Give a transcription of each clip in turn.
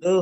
ଓ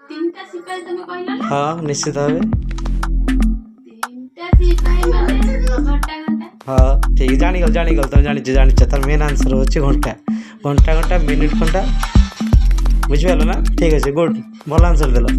ତିନିଟା ସିପାହୀ ତମେ କହିଲ ନା? ହଁ ନିଶ୍ଚିତ ଭାବେ। ତିନିଟା ସିପାହୀ ମାନେ ଘଣ୍ଟା ଘଣ୍ଟା। ହଁ ଠିକ୍ ଜାଣିଗଲ ତମେ ଜାଣିଛ ତାର ମେନ୍ ଆନ୍ସର ହେଉଛି ଘଣ୍ଟା। ଘଣ୍ଟା ମିନିଟ୍ ଘଣ୍ଟା ବୁଝିପାରିଲ ନା? ଠିକ୍ ଅଛି ଗୁଡ୍ ଭଲ ଆନ୍ସର ଦେଲ।